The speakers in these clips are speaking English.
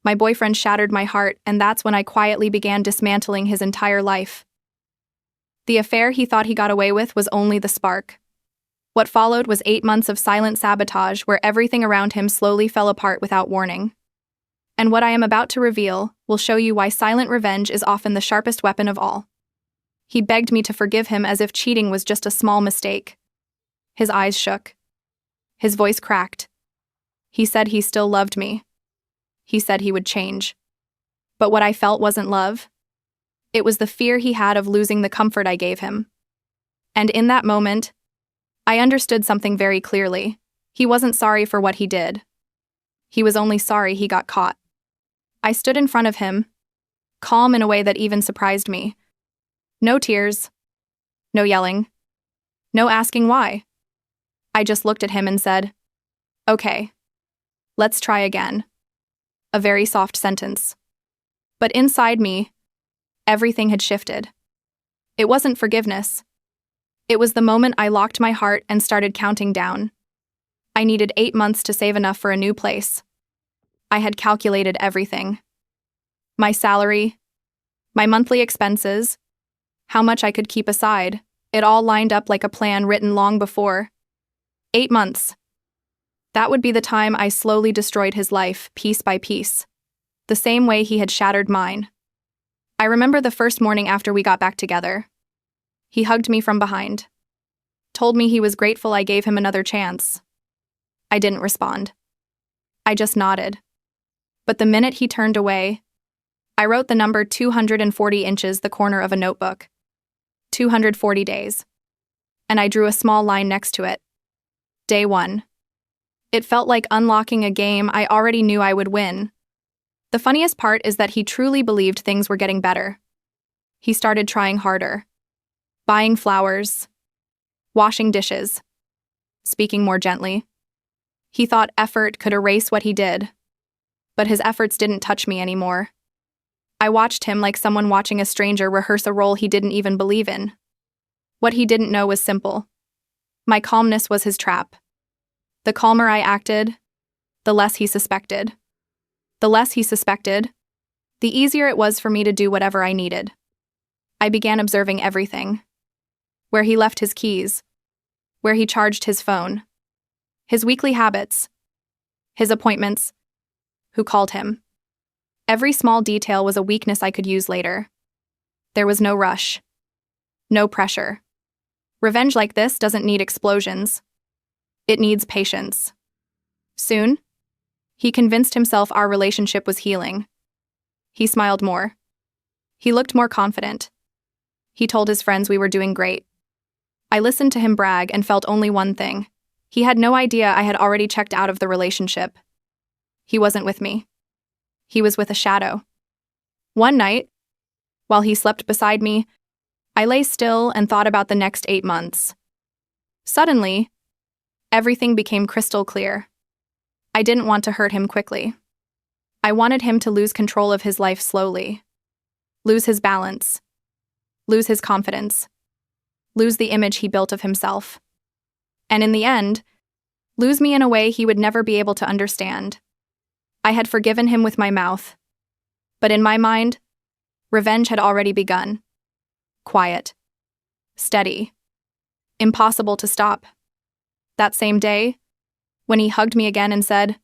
My boyfriend shattered my heart, and that's when I quietly began dismantling his entire life. The affair he thought he got away with was only the spark. What followed was 8 months of silent sabotage where everything around him slowly fell apart without warning. And what I am about to reveal will show you why silent revenge is often the sharpest weapon of all. He begged me to forgive him as if cheating was just a small mistake. His eyes shook. His voice cracked. He said he still loved me. He said he would change. But what I felt wasn't love. It was the fear he had of losing the comfort I gave him. And in that moment, I understood something very clearly. He wasn't sorry for what he did. He was only sorry he got caught. I stood in front of him, calm in a way that even surprised me. No tears. No yelling. No asking why. I just looked at him and said, "Okay. Let's try again." A very soft sentence. But inside me, everything had shifted. It wasn't forgiveness. It was the moment I locked my heart and started counting down. I needed 8 months to save enough for a new place. I had calculated everything. My salary, my monthly expenses, how much I could keep aside. It all lined up like a plan written long before. 8 months. That would be the time I slowly destroyed his life, piece by piece. The same way he had shattered mine. I remember the first morning after we got back together. He hugged me from behind. Told me he was grateful I gave him another chance. I didn't respond. I just nodded. But the minute he turned away, I wrote the number 240 inches the corner of a notebook. 240 days. And I drew a small line next to it. Day 1. It felt like unlocking a game I already knew I would win. The funniest part is that he truly believed things were getting better. He started trying harder. Buying flowers. Washing dishes. Speaking more gently. He thought effort could erase what he did. But his efforts didn't touch me anymore. I watched him like someone watching a stranger rehearse a role he didn't even believe in. What he didn't know was simple. My calmness was his trap. The calmer I acted, the less he suspected. The less he suspected, the easier it was for me to do whatever I needed. I began observing everything. Where he left his keys. Where he charged his phone. His weekly habits. His appointments. Who called him. Every small detail was a weakness I could use later. There was no rush. No pressure. Revenge like this doesn't need explosions. It needs patience. Soon, he convinced himself our relationship was healing. He smiled more. He looked more confident. He told his friends we were doing great. I listened to him brag and felt only one thing. He had no idea I had already checked out of the relationship. He wasn't with me. He was with a shadow. One night, while he slept beside me, I lay still and thought about the next 8 months. Suddenly, everything became crystal clear. I didn't want to hurt him quickly. I wanted him to lose control of his life slowly. Lose his balance. Lose his confidence. Lose the image he built of himself. And in the end, lose me in a way he would never be able to understand. I had forgiven him with my mouth. But in my mind, revenge had already begun. Quiet. Steady. Impossible to stop. That same day, when he hugged me again and said,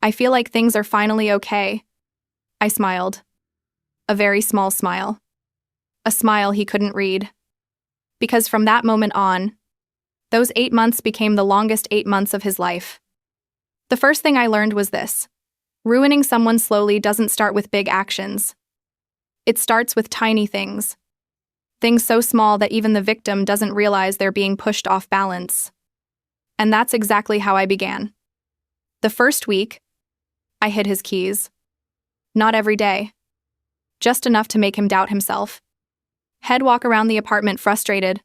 "I feel like things are finally okay," I smiled. A very small smile. A smile he couldn't read. Because from that moment on, those 8 months became the longest 8 months of his life. The first thing I learned was this. Ruining someone slowly doesn't start with big actions. It starts with tiny things. Things so small that even the victim doesn't realize they're being pushed off balance. And that's exactly how I began. The first week, I hid his keys. Not every day. Just enough to make him doubt himself. He'd walk around the apartment frustrated,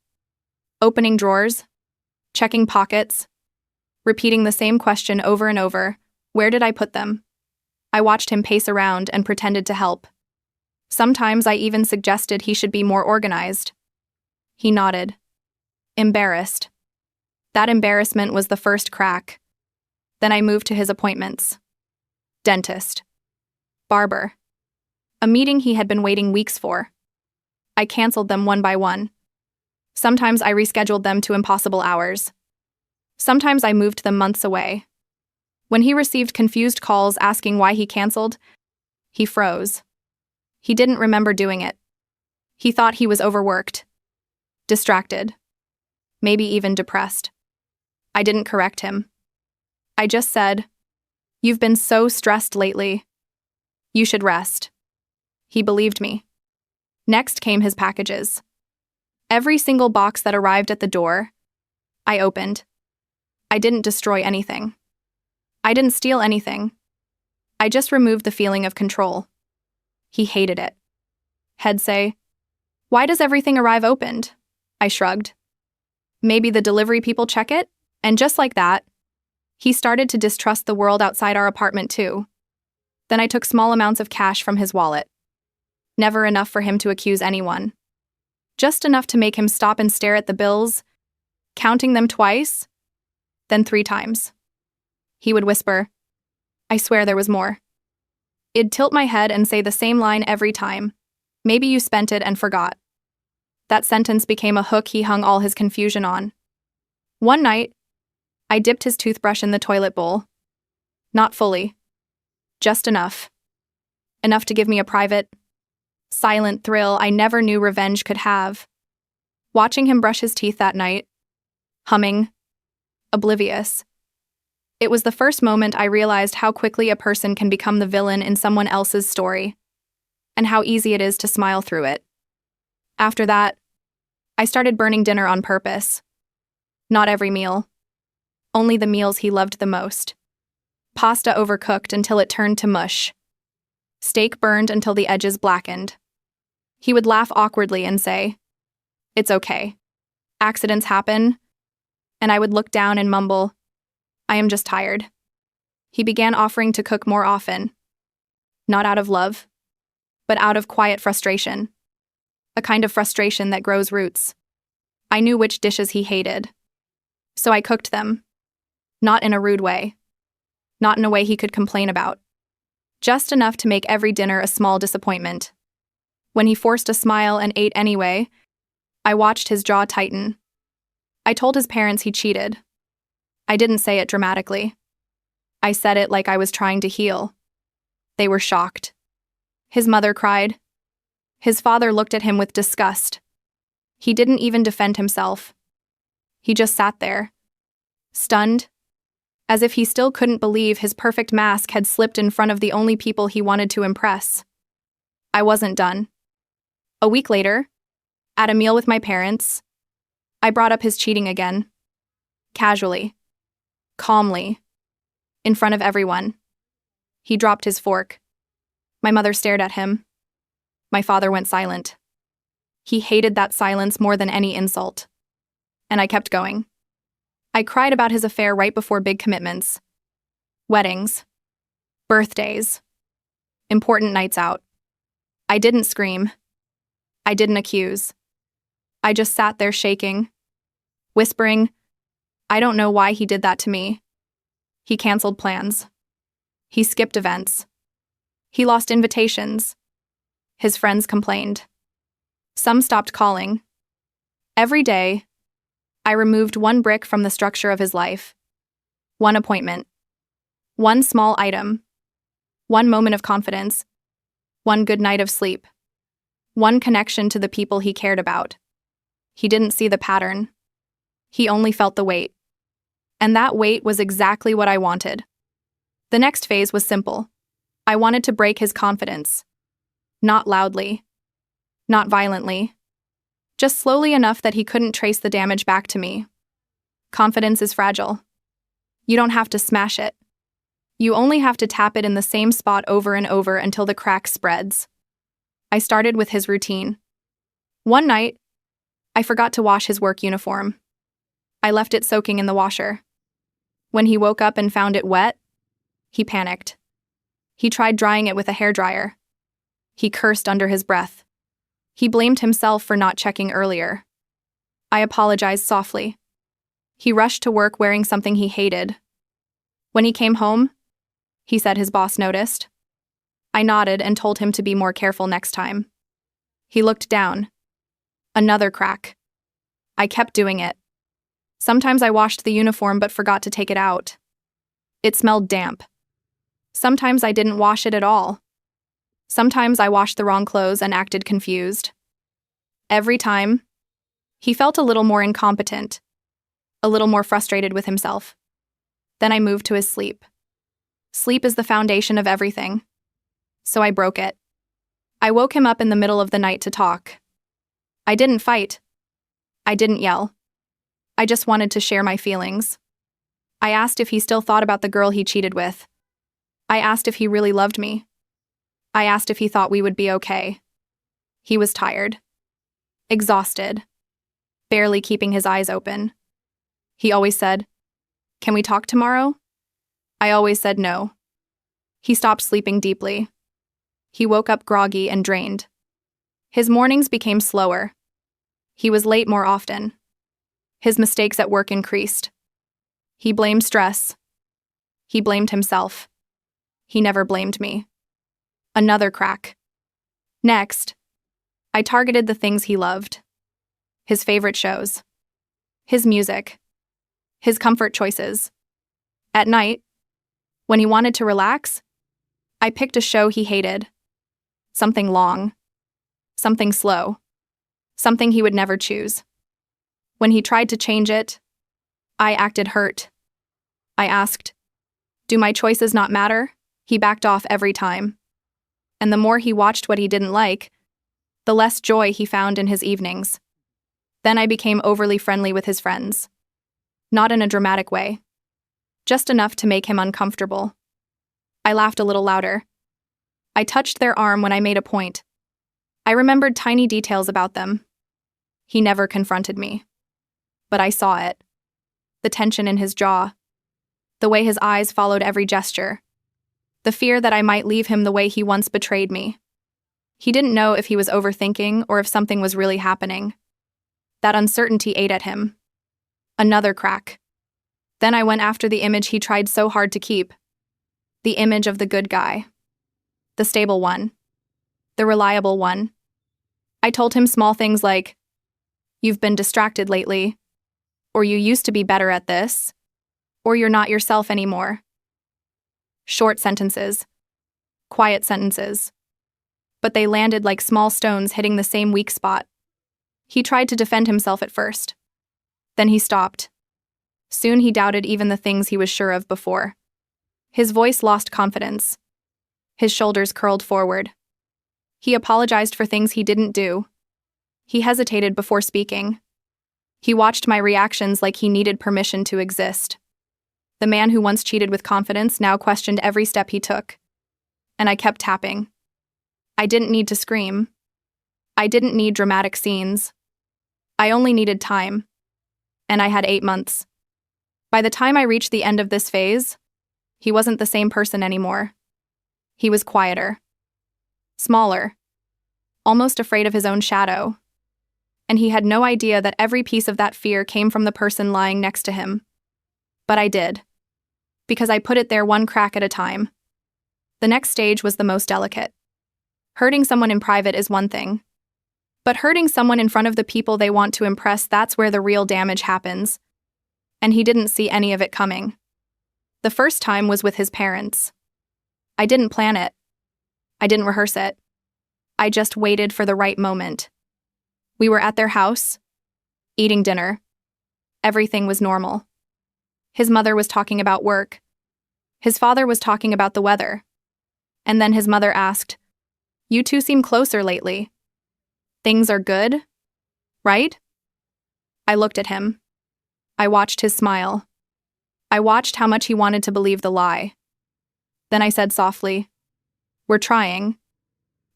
opening drawers, checking pockets, repeating the same question over and over. Where did I put them? I watched him pace around and pretended to help. Sometimes I even suggested he should be more organized. He nodded. Embarrassed. That embarrassment was the first crack. Then I moved to his appointments. Dentist. Barber. A meeting he had been waiting weeks for. I canceled them one by one. Sometimes I rescheduled them to impossible hours. Sometimes I moved them months away. When he received confused calls asking why he canceled, he froze. He didn't remember doing it. He thought he was overworked, distracted, maybe even depressed. I didn't correct him. I just said, "You've been so stressed lately. You should rest." He believed me. Next came his packages. Every single box that arrived at the door, I opened. I didn't destroy anything. I didn't steal anything. I just removed the feeling of control. He hated it. He'd say, "Why does everything arrive opened?" I shrugged. "Maybe the delivery people check it?" And just like that, he started to distrust the world outside our apartment too. Then I took small amounts of cash from his wallet. Never enough for him to accuse anyone. Just enough to make him stop and stare at the bills, counting them twice, then 3 times. He would whisper, "I swear there was more." I'd tilt my head and say the same line every time. "Maybe you spent it and forgot." That sentence became a hook he hung all his confusion on. One night, I dipped his toothbrush in the toilet bowl. Not fully. Just enough. Enough to give me a private, silent thrill I never knew revenge could have. Watching him brush his teeth that night, humming, oblivious. It was the first moment I realized how quickly a person can become the villain in someone else's story, and how easy it is to smile through it. After that, I started burning dinner on purpose. Not every meal. Only the meals he loved the most. Pasta overcooked until it turned to mush. Steak burned until the edges blackened. He would laugh awkwardly and say, "It's okay. Accidents happen." And I would look down and mumble, "I am just tired." He began offering to cook more often. Not out of love, but out of quiet frustration. A kind of frustration that grows roots. I knew which dishes he hated. So I cooked them. Not in a rude way. Not in a way he could complain about. Just enough to make every dinner a small disappointment. When he forced a smile and ate anyway, I watched his jaw tighten. I told his parents he cheated. I didn't say it dramatically. I said it like I was trying to heal. They were shocked. His mother cried. His father looked at him with disgust. He didn't even defend himself. He just sat there, stunned, as if he still couldn't believe his perfect mask had slipped in front of the only people he wanted to impress. I wasn't done. A week later, at a meal with my parents, I brought up his cheating again. Casually. Calmly. In front of everyone. He dropped his fork. My mother stared at him. My father went silent. He hated that silence more than any insult. And I kept going. I cried about his affair right before big commitments. Weddings. Birthdays. Important nights out. I didn't scream. I didn't accuse. I just sat there shaking, whispering, "I don't know why he did that to me." He canceled plans. He skipped events. He lost invitations. His friends complained. Some stopped calling. Every day, I removed one brick from the structure of his life. One appointment. One small item. One moment of confidence. One good night of sleep. One connection to the people he cared about. He didn't see the pattern. He only felt the weight. And that weight was exactly what I wanted. The next phase was simple. I wanted to break his confidence. Not loudly. Not violently. Just slowly enough that he couldn't trace the damage back to me. Confidence is fragile. You don't have to smash it. You only have to tap it in the same spot over and over until the crack spreads. I started with his routine. One night, I forgot to wash his work uniform. I left it soaking in the washer. When he woke up and found it wet, he panicked. He tried drying it with a hairdryer. He cursed under his breath. He blamed himself for not checking earlier. I apologized softly. He rushed to work wearing something he hated. When he came home, he said his boss noticed. I nodded and told him to be more careful next time. He looked down. Another crack. I kept doing it. Sometimes I washed the uniform but forgot to take it out. It smelled damp. Sometimes I didn't wash it at all. Sometimes I washed the wrong clothes and acted confused. Every time, he felt a little more incompetent, a little more frustrated with himself. Then I moved to his sleep. Sleep is the foundation of everything. So I broke it. I woke him up in the middle of the night to talk. I didn't fight. I didn't yell. I just wanted to share my feelings. I asked if he still thought about the girl he cheated with. I asked if he really loved me. I asked if he thought we would be okay. He was tired. Exhausted. Barely keeping his eyes open. He always said, "Can we talk tomorrow?" I always said no. He stopped sleeping deeply. He woke up groggy and drained. His mornings became slower. He was late more often. His mistakes at work increased. He blamed stress. He blamed himself. He never blamed me. Another crack. Next, I targeted the things he loved. His favorite shows. His music. His comfort choices. At night, when he wanted to relax, I picked a show he hated. Something long. Something slow. Something he would never choose. When he tried to change it, I acted hurt. I asked, "Do my choices not matter?" He backed off every time. And the more he watched what he didn't like, the less joy he found in his evenings. Then I became overly friendly with his friends. Not in a dramatic way. Just enough to make him uncomfortable. I laughed a little louder. I touched their arm when I made a point. I remembered tiny details about them. He never confronted me. But I saw it. The tension in his jaw. The way his eyes followed every gesture. The fear that I might leave him the way he once betrayed me. He didn't know if he was overthinking or if something was really happening. That uncertainty ate at him. Another crack. Then I went after the image he tried so hard to keep. The image of the good guy. The stable one. The reliable one. I told him small things like, "You've been distracted lately," or "You used to be better at this," or "You're not yourself anymore." Short sentences. Quiet sentences. But they landed like small stones hitting the same weak spot. He tried to defend himself at first. Then he stopped. Soon he doubted even the things he was sure of before. His voice lost confidence. His shoulders curled forward. He apologized for things he didn't do. He hesitated before speaking. He watched my reactions like he needed permission to exist. The man who once cheated with confidence now questioned every step he took. And I kept tapping. I didn't need to scream. I didn't need dramatic scenes. I only needed time. And I had 8 months. By the time I reached the end of this phase, he wasn't the same person anymore. He was quieter. Smaller. Almost afraid of his own shadow. And he had no idea that every piece of that fear came from the person lying next to him. But I did. Because I put it there one crack at a time. The next stage was the most delicate. Hurting someone in private is one thing. But hurting someone in front of the people they want to impress, that's where the real damage happens. And he didn't see any of it coming. The first time was with his parents. I didn't plan it. I didn't rehearse it. I just waited for the right moment. We were at their house, eating dinner. Everything was normal. His mother was talking about work. His father was talking about the weather. And then his mother asked, "You two seem closer lately. Things are good, right?" I looked at him. I watched his smile. I watched how much he wanted to believe the lie. Then I said softly, "We're trying,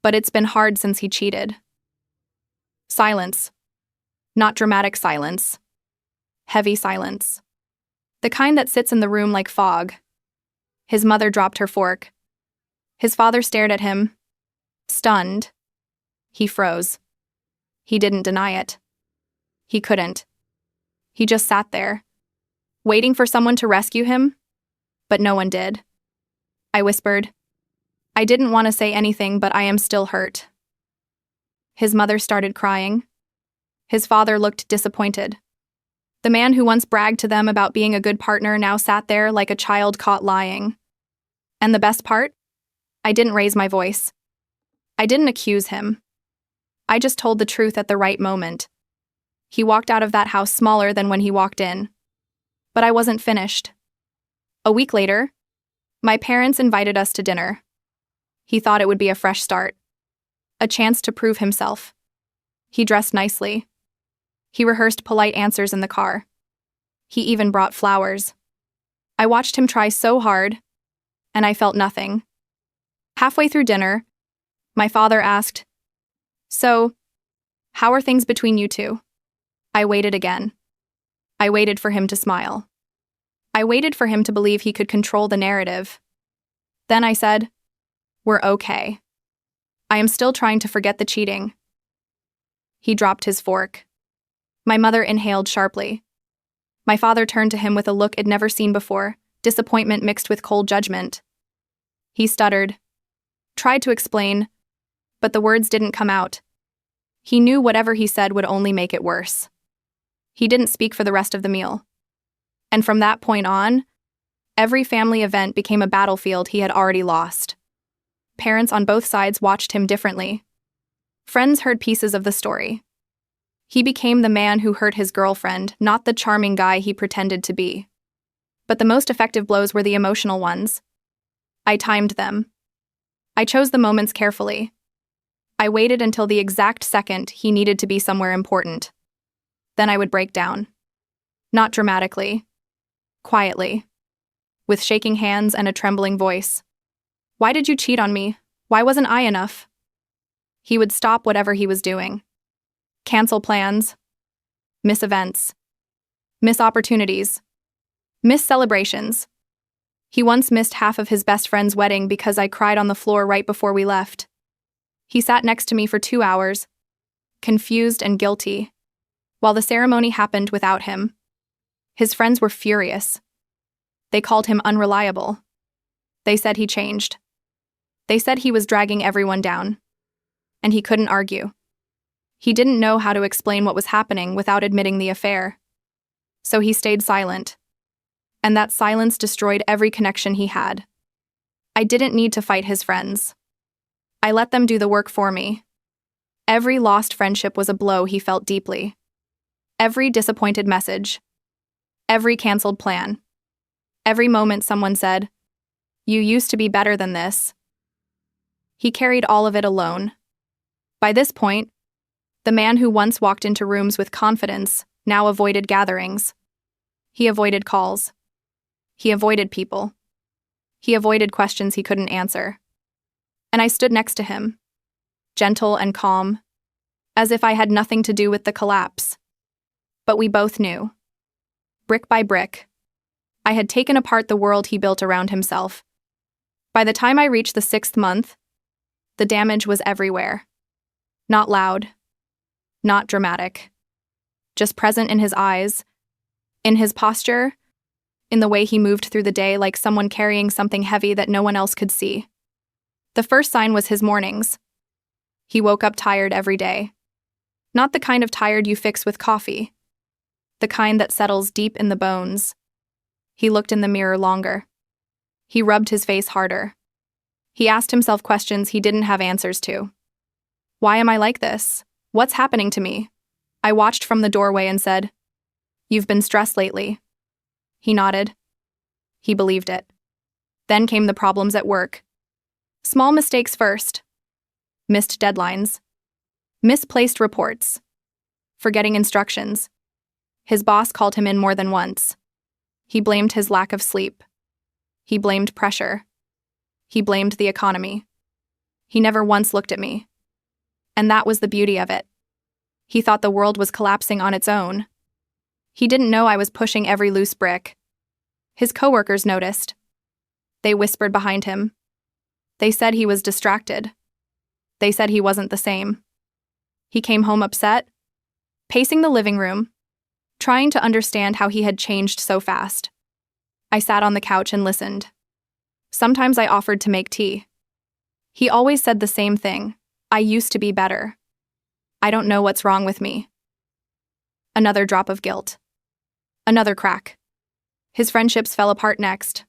but it's been hard since he cheated." Silence. Not dramatic silence. Heavy silence. The kind that sits in the room like fog. His mother dropped her fork. His father stared at him. Stunned. He froze. He didn't deny it. He couldn't. He just sat there, waiting for someone to rescue him, but no one did. I whispered, I didn't want to say anything, but I am still hurt. His mother started crying. His father looked disappointed. The man who once bragged to them about being a good partner now sat there like a child caught lying. And the best part? I didn't raise my voice. I didn't accuse him. I just told the truth at the right moment. He walked out of that house smaller than when he walked in. But I wasn't finished. A week later, my parents invited us to dinner. He thought it would be a fresh start. A chance to prove himself. He dressed nicely. He rehearsed polite answers in the car. He even brought flowers. I watched him try so hard, and I felt nothing. Halfway through dinner, my father asked, "So, how are things between you two?" I waited again. I waited for him to smile. I waited for him to believe he could control the narrative. Then I said, "We're okay. I am still trying to forget the cheating." He dropped his fork. My mother inhaled sharply. My father turned to him with a look I'd never seen before, disappointment mixed with cold judgment. He stuttered, tried to explain, but the words didn't come out. He knew whatever he said would only make it worse. He didn't speak for the rest of the meal. And from that point on, every family event became a battlefield he had already lost. Parents on both sides watched him differently. Friends heard pieces of the story. He became the man who hurt his girlfriend, not the charming guy he pretended to be. But the most effective blows were the emotional ones. I timed them. I chose the moments carefully. I waited until the exact second he needed to be somewhere important. Then I would break down. Not dramatically. Quietly. With shaking hands and a trembling voice. "Why did you cheat on me? Why wasn't I enough?" He would stop whatever he was doing. Cancel plans. Miss events. Miss opportunities. Miss celebrations. He once missed half of his best friend's wedding because I cried on the floor right before we left. He sat next to me for 2 hours, confused and guilty, while the ceremony happened without him. His friends were furious. They called him unreliable. They said he changed. They said he was dragging everyone down. And he couldn't argue. He didn't know how to explain what was happening without admitting the affair. So he stayed silent. And that silence destroyed every connection he had. I didn't need to fight his friends. I let them do the work for me. Every lost friendship was a blow he felt deeply. Every disappointed message. Every canceled plan. Every moment someone said, "You used to be better than this." He carried all of it alone. By this point, the man who once walked into rooms with confidence now avoided gatherings. He avoided calls. He avoided people. He avoided questions he couldn't answer. And I stood next to him, gentle and calm, as if I had nothing to do with the collapse. But we both knew. Brick by brick, I had taken apart the world he built around himself. By the time I reached the 6th month, the damage was everywhere. Not loud. Not dramatic. Just present in his eyes, in his posture, in the way he moved through the day like someone carrying something heavy that no one else could see. The first sign was his mornings. He woke up tired every day. Not the kind of tired you fix with coffee. The kind that settles deep in the bones. He looked in the mirror longer. He rubbed his face harder. He asked himself questions he didn't have answers to. Why am I like this? What's happening to me? I watched from the doorway and said, "You've been stressed lately." He nodded. He believed it. Then came the problems at work. Small mistakes first. Missed deadlines. Misplaced reports. Forgetting instructions. His boss called him in more than once. He blamed his lack of sleep. He blamed pressure. He blamed the economy. He never once looked at me. And that was the beauty of it. He thought the world was collapsing on its own. He didn't know I was pushing every loose brick. His coworkers noticed. They whispered behind him. They said he was distracted. They said he wasn't the same. He came home upset, pacing the living room, trying to understand how he had changed so fast. I sat on the couch and listened. Sometimes I offered to make tea. He always said the same thing. I used to be better. I don't know what's wrong with me. Another drop of guilt. Another crack. His friendships fell apart next.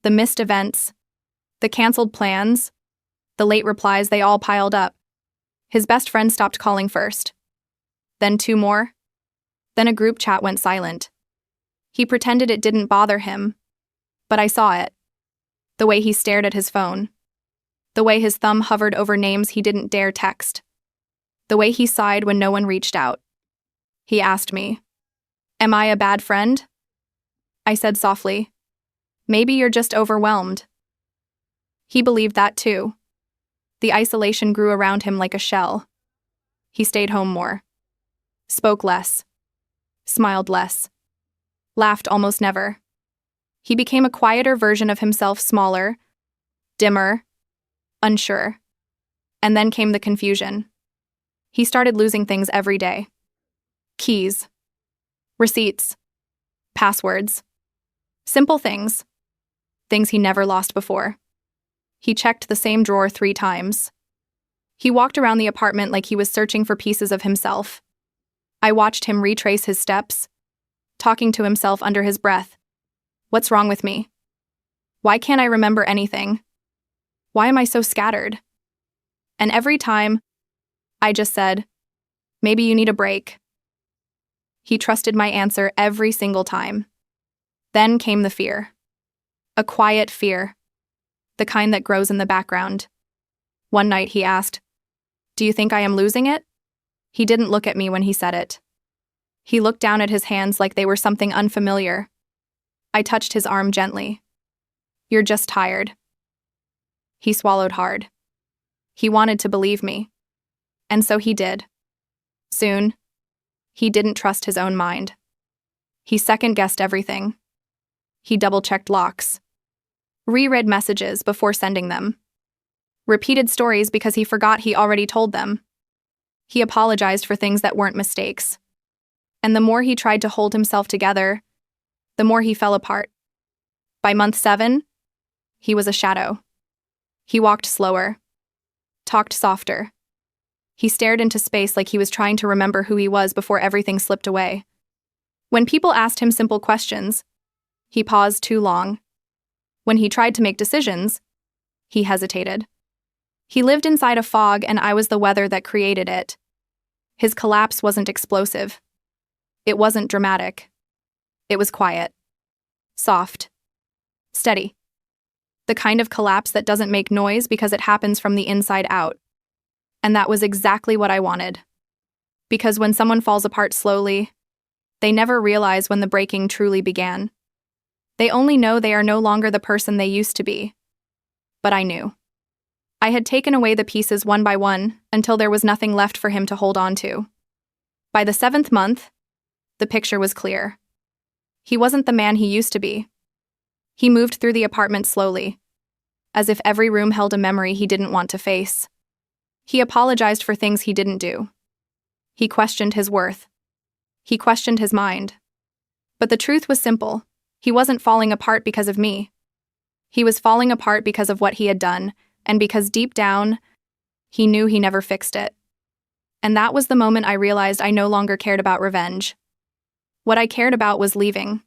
The missed events, the canceled plans, the late replies, they all piled up. His best friend stopped calling first. Then two more. Then a group chat went silent. He pretended it didn't bother him, but I saw it. The way he stared at his phone. The way his thumb hovered over names he didn't dare text. The way he sighed when no one reached out. He asked me, "Am I a bad friend?" I said softly, "Maybe you're just overwhelmed." He believed that too. The isolation grew around him like a shell. He stayed home more. Spoke less. Smiled less. Laughed almost never. He became a quieter version of himself, smaller, dimmer, unsure. And then came the confusion. He started losing things every day. Keys. Receipts. Passwords. Simple things. Things he never lost before. He checked the same drawer 3 times. He walked around the apartment like he was searching for pieces of himself. I watched him retrace his steps, talking to himself under his breath. What's wrong with me? Why can't I remember anything? Why am I so scattered? And every time, I just said, maybe you need a break. He trusted my answer every single time. Then came the fear. A quiet fear. The kind that grows in the background. One night he asked, "Do you think I am losing it?" He didn't look at me when he said it. He looked down at his hands like they were something unfamiliar. I touched his arm gently. "You're just tired." He swallowed hard. He wanted to believe me. And so he did. Soon, he didn't trust his own mind. He second-guessed everything. He double-checked locks. Reread messages before sending them. Repeated stories because he forgot he already told them. He apologized for things that weren't mistakes. And the more he tried to hold himself together, the more he fell apart. By month 7, he was a shadow. He walked slower. Talked softer. He stared into space like he was trying to remember who he was before everything slipped away. When people asked him simple questions, he paused too long. When he tried to make decisions, he hesitated. He lived inside a fog, and I was the weather that created it. His collapse wasn't explosive. It wasn't dramatic. It was quiet. Soft. Steady. The kind of collapse that doesn't make noise because it happens from the inside out. And that was exactly what I wanted. Because when someone falls apart slowly, they never realize when the breaking truly began. They only know they are no longer the person they used to be. But I knew. I had taken away the pieces one by one until there was nothing left for him to hold on to. By the 7th month, the picture was clear. He wasn't the man he used to be. He moved through the apartment slowly, as if every room held a memory he didn't want to face. He apologized for things he didn't do. He questioned his worth. He questioned his mind. But the truth was simple. He wasn't falling apart because of me. He was falling apart because of what he had done, and because deep down, he knew he never fixed it. And that was the moment I realized I no longer cared about revenge. What I cared about was leaving.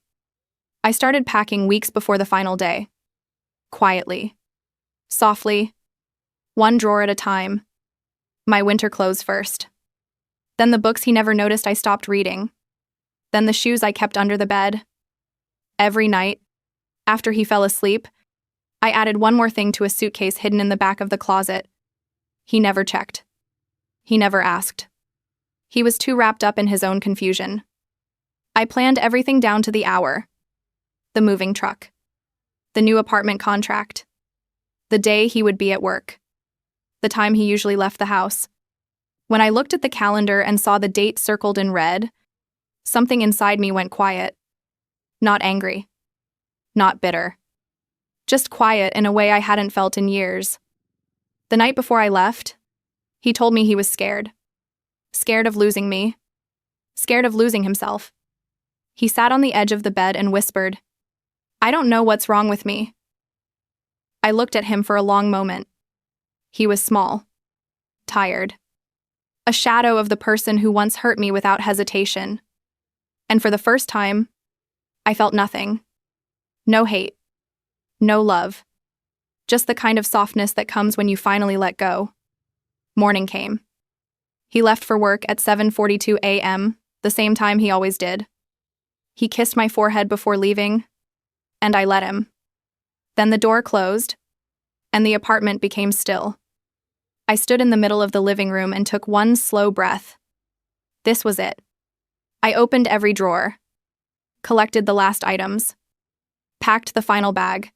I started packing weeks before the final day. Quietly. Softly. One drawer at a time. My winter clothes first. Then the books he never noticed I stopped reading. Then the shoes I kept under the bed. Every night, after he fell asleep, I added one more thing to a suitcase hidden in the back of the closet. He never checked. He never asked. He was too wrapped up in his own confusion. I planned everything down to the hour. The moving truck. The new apartment contract. The day he would be at work. The time he usually left the house. When I looked at the calendar and saw the date circled in red, something inside me went quiet. Not angry. Not bitter. Just quiet in a way I hadn't felt in years. The night before I left, he told me he was scared. Scared of losing me. Scared of losing himself. He sat on the edge of the bed and whispered, "I don't know what's wrong with me." I looked at him for a long moment. He was small, tired, a shadow of the person who once hurt me without hesitation. And for the first time, I felt nothing. No hate. No love. Just the kind of softness that comes when you finally let go. Morning came. He left for work at 7:42 a.m., the same time he always did. He kissed my forehead before leaving, and I let him. Then the door closed, and the apartment became still. I stood in the middle of the living room and took one slow breath. This was it. I opened every drawer, collected the last items, packed the final bag.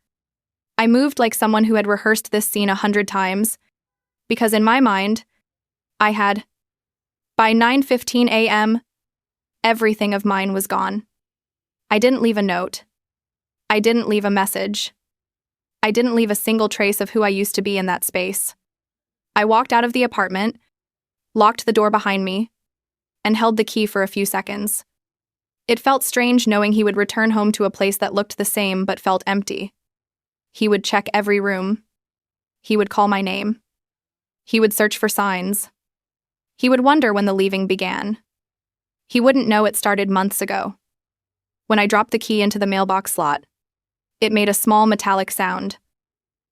I moved like someone who had rehearsed this scene 100 times, because in my mind, I had. By 9:15 a.m., everything of mine was gone. I didn't leave a note. I didn't leave a message. I didn't leave a single trace of who I used to be in that space. I walked out of the apartment, locked the door behind me, and held the key for a few seconds. It felt strange knowing he would return home to a place that looked the same but felt empty. He would check every room. He would call my name. He would search for signs. He would wonder when the leaving began. He wouldn't know it started months ago. When I dropped the key into the mailbox slot, it made a small metallic sound.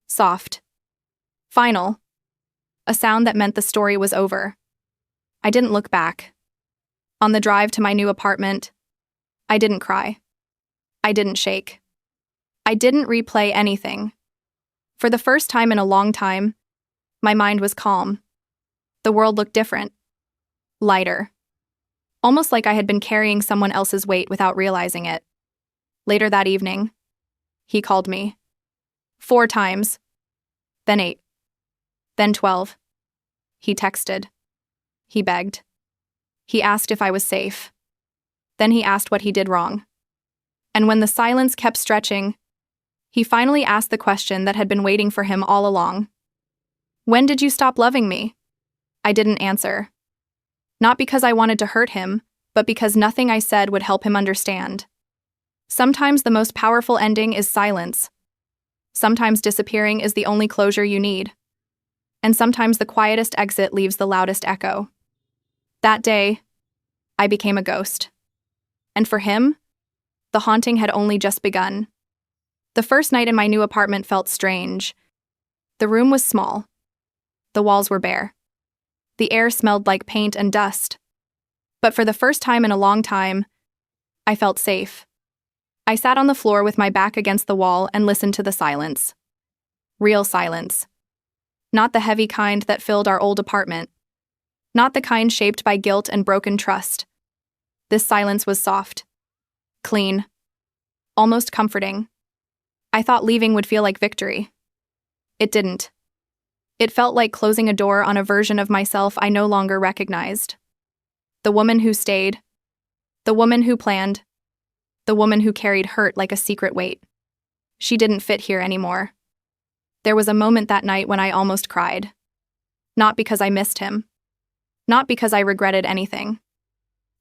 Soft. Final. A sound that meant the story was over. I didn't look back. On the drive to my new apartment, I didn't cry. I didn't shake. I didn't replay anything. For the first time in a long time, my mind was calm. The world looked different. Lighter. Almost like I had been carrying someone else's weight without realizing it. Later that evening, he called me. 4 times. Then 8. Then 12. He texted. He begged. He asked if I was safe. Then he asked what he did wrong. And when the silence kept stretching, he finally asked the question that had been waiting for him all along. When did you stop loving me? I didn't answer. Not because I wanted to hurt him, but because nothing I said would help him understand. Sometimes the most powerful ending is silence. Sometimes disappearing is the only closure you need. And sometimes the quietest exit leaves the loudest echo. That day, I became a ghost. And for him, the haunting had only just begun. The first night in my new apartment felt strange. The room was small. The walls were bare. The air smelled like paint and dust. But for the first time in a long time, I felt safe. I sat on the floor with my back against the wall and listened to the silence. Real silence. Not the heavy kind that filled our old apartment. Not the kind shaped by guilt and broken trust. This silence was soft. Clean. Almost comforting. I thought leaving would feel like victory. It didn't. It felt like closing a door on a version of myself I no longer recognized. The woman who stayed. The woman who planned. The woman who carried hurt like a secret weight. She didn't fit here anymore. There was a moment that night when I almost cried. Not because I missed him. Not because I regretted anything.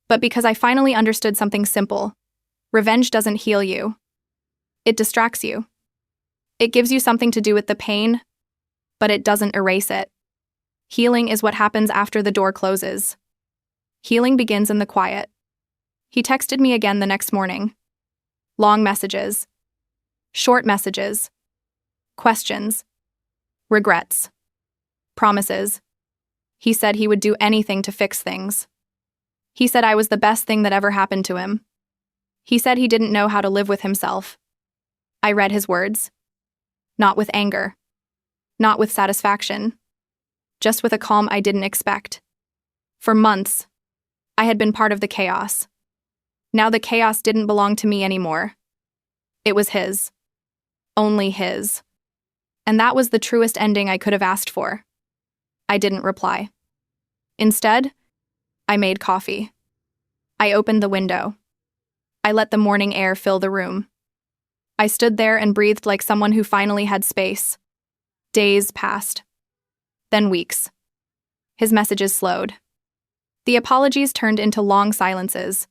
But because I finally understood something simple. Revenge doesn't heal you. It distracts you. It gives you something to do with the pain, but it doesn't erase it. Healing is what happens after the door closes. Healing begins in the quiet. He texted me again the next morning. Long messages. Short messages. Questions. Regrets. Promises. He said he would do anything to fix things. He said I was the best thing that ever happened to him. He said he didn't know how to live with himself. I read his words. Not with anger. Not with satisfaction. Just with a calm I didn't expect. For months, I had been part of the chaos. Now the chaos didn't belong to me anymore. It was his. Only his. And that was the truest ending I could have asked for. I didn't reply. Instead, I made coffee. I opened the window. I let the morning air fill the room. I stood there and breathed like someone who finally had space. Days passed. Then weeks. His messages slowed. The apologies turned into long silences.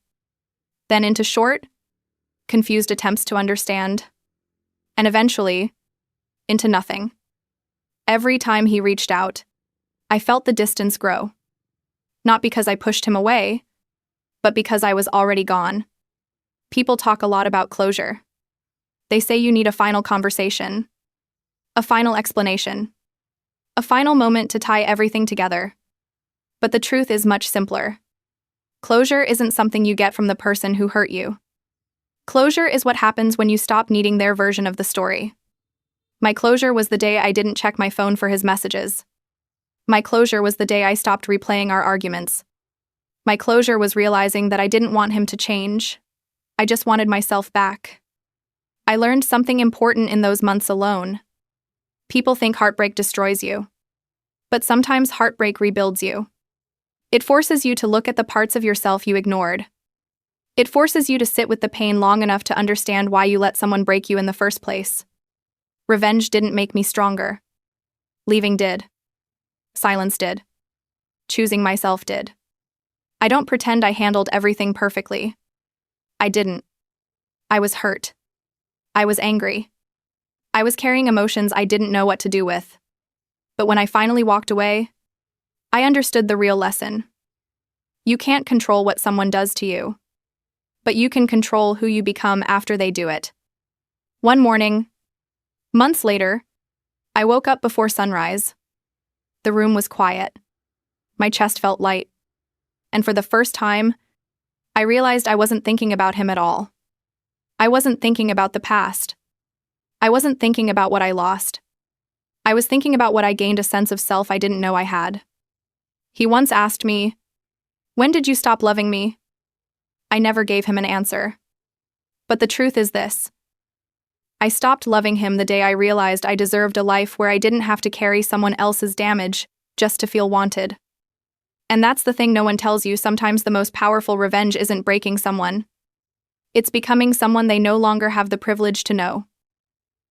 Then into short, confused attempts to understand. And eventually, into nothing. Every time he reached out, I felt the distance grow. Not because I pushed him away, but because I was already gone. People talk a lot about closure. They say you need a final conversation, a final explanation, a final moment to tie everything together. But the truth is much simpler. Closure isn't something you get from the person who hurt you. Closure is what happens when you stop needing their version of the story. My closure was the day I didn't check my phone for his messages. My closure was the day I stopped replaying our arguments. My closure was realizing that I didn't want him to change. I just wanted myself back. I learned something important in those months alone. People think heartbreak destroys you. But sometimes heartbreak rebuilds you. It forces you to look at the parts of yourself you ignored. It forces you to sit with the pain long enough to understand why you let someone break you in the first place. Revenge didn't make me stronger. Leaving did. Silence did. Choosing myself did. I don't pretend I handled everything perfectly. I didn't. I was hurt. I was angry. I was carrying emotions I didn't know what to do with. But when I finally walked away, I understood the real lesson. You can't control what someone does to you, but you can control who you become after they do it. One morning, months later, I woke up before sunrise. The room was quiet. My chest felt light. And for the first time, I realized I wasn't thinking about him at all. I wasn't thinking about the past. I wasn't thinking about what I lost. I was thinking about what I gained, a sense of self I didn't know I had. He once asked me, "When did you stop loving me?" I never gave him an answer. But the truth is this. I stopped loving him the day I realized I deserved a life where I didn't have to carry someone else's damage just to feel wanted. And that's the thing no one tells you. Sometimes the most powerful revenge isn't breaking someone. It's becoming someone they no longer have the privilege to know.